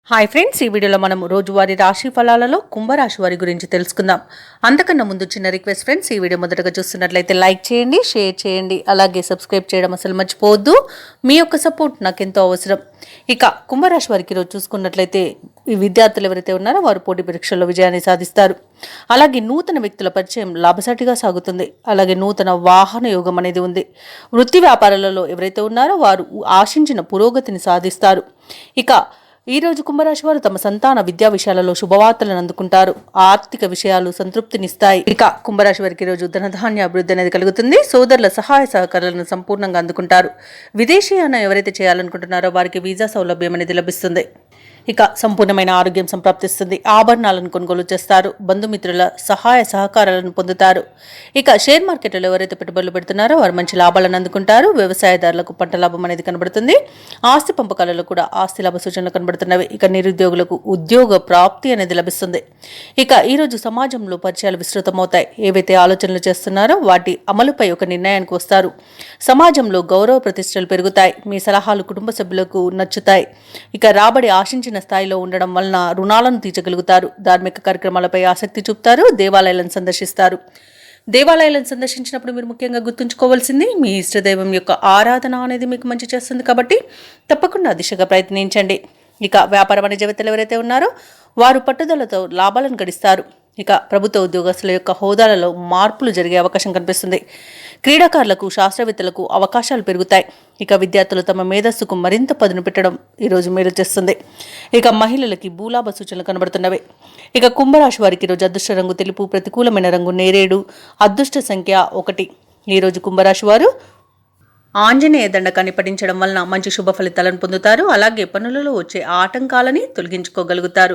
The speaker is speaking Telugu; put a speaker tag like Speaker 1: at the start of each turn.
Speaker 1: హాయ్ ఫ్రెండ్స్, ఈ వీడియోలో మనం రోజువారీ రాశి ఫలాలలో కుంభరాశి వారి గురించి తెలుసుకుందాం. అంతకన్నా ముందు చిన్న రిక్వెస్ట్ ఫ్రెండ్స్, ఈ వీడియో మొదటగా చూస్తున్నట్లయితే లైక్ చేయండి, షేర్ చేయండి, అలాగే సబ్స్క్రైబ్ చేయడం అసలు మర్చిపోవద్దు. మీ యొక్క సపోర్ట్ నాకు ఎంతో అవసరం. ఇక కుంభరాశి వారికి ఈరోజు చూసుకున్నట్లయితే ఈ విద్యార్థులు ఎవరైతే ఉన్నారో వారు పోటీ పరీక్షల్లో విజయాన్ని సాధిస్తారు. అలాగే నూతన వ్యక్తుల పరిచయం లాభసాటిగా సాగుతుంది. అలాగే నూతన వాహన యోగం అనేది ఉంది. వృత్తి వ్యాపారాలలో ఎవరైతే ఉన్నారో వారు ఆశించిన పురోగతిని సాధిస్తారు. ఇక ఈ రోజు కుంభరాశి వారు తమ సంతాన విద్యా విషయాలలో శుభవార్తలను అందుకుంటారు. ఆర్థిక విషయాలు సంతృప్తినిస్తాయి. ఇక కుంభరాశి వారికి ఈ రోజు ధనధాన్య అభివృద్ధి అనేది కలుగుతుంది. సోదరుల సహాయ సహకారాలను సంపూర్ణంగా అందుకుంటారు. విదేశీయానం ఎవరైతే చేయాలనుకుంటున్నారో వారికి వీసా సౌలభ్యం అనేది లభిస్తుంది. ఇక సంపూర్ణమైన ఆరోగ్యం సంప్రాప్తిస్తుంది. ఆభరణాలను కొనుగోలు చేస్తారు. బంధుమిత్రుల సహాయ సహకారాలను పొందుతారు. ఇక షేర్ మార్కెట్లో ఎవరైతే పెట్టుబడులు పెడుతున్నారో వారు మంచి లాభాలను అందుకుంటారు. వ్యవసాయదారులకు పంట లాభం అనేది కనబడుతుంది. ఆస్తి పంపకాలలో కూడా ఆస్తి లాభ సూచనలు కనబడుతున్నవి. ఇక నిరుద్యోగులకు ఉద్యోగ ప్రాప్తి అనేది లభిస్తుంది. ఇక ఈరోజు సమాజంలో పరిచయాలు విస్తృతమవుతాయి. ఏవైతే ఆలోచనలు చేస్తున్నారో వాటి అమలుపై ఒక నిర్ణయానికి వస్తారు. సమాజంలో గౌరవ ప్రతిష్టలు పెరుగుతాయి. మీ సలహాలు కుటుంబ సభ్యులకు నచ్చుతాయి. ఇక రాబడి ఆశించిన స్థాయిలో ఉండడం వలన రుణాలను తీర్చగలుగుతారు. ధార్మిక కార్యక్రమాలపై ఆసక్తి చూపుతారు. దేవాలయాలను సందర్శిస్తారు. దేవాలయాలను సందర్శించినప్పుడు మీరు ముఖ్యంగా గుర్తుంచుకోవాల్సింది మీ ఇష్టదైవం యొక్క ఆరాధన అనేది మీకు మంచి చేస్తుంది. కాబట్టి తప్పకుండా దిశగా ప్రయత్నించండి. ఇక వ్యాపార వాణిజ్యవేత్తలు ఎవరైతే ఉన్నారో వారు పట్టుదలతో లాభాలను గడిస్తారు. ఇక ప్రభుత్వ ఉద్యోగస్తుల యొక్క హోదాలలో మార్పులు జరిగే అవకాశం కనిపిస్తుంది. క్రీడాకారులకు, శాస్త్రవేత్తలకు అవకాశాలు పెరుగుతాయి. ఇక విద్యార్థులు తమ మేధస్సుకు మరింత పదును పెట్టడం ఈరోజు మేలు చేస్తుంది. ఇక మహిళలకి భూలాభ సూచనలు కనబడుతున్నవి. ఇక కుంభరాశి వారికి ఈరోజు అదృష్ట రంగు తెలుపు, ప్రతికూలమైన రంగు నేరేడు, అదృష్ట సంఖ్య 1. ఈరోజు కుంభరాశి వారు ఆంజనేయ దండకాన్ని పఠించడం వలన మంచి శుభ ఫలితాలను పొందుతారు. అలాగే పనులలో వచ్చే ఆటంకాలని తొలగించుకోగలుగుతారు.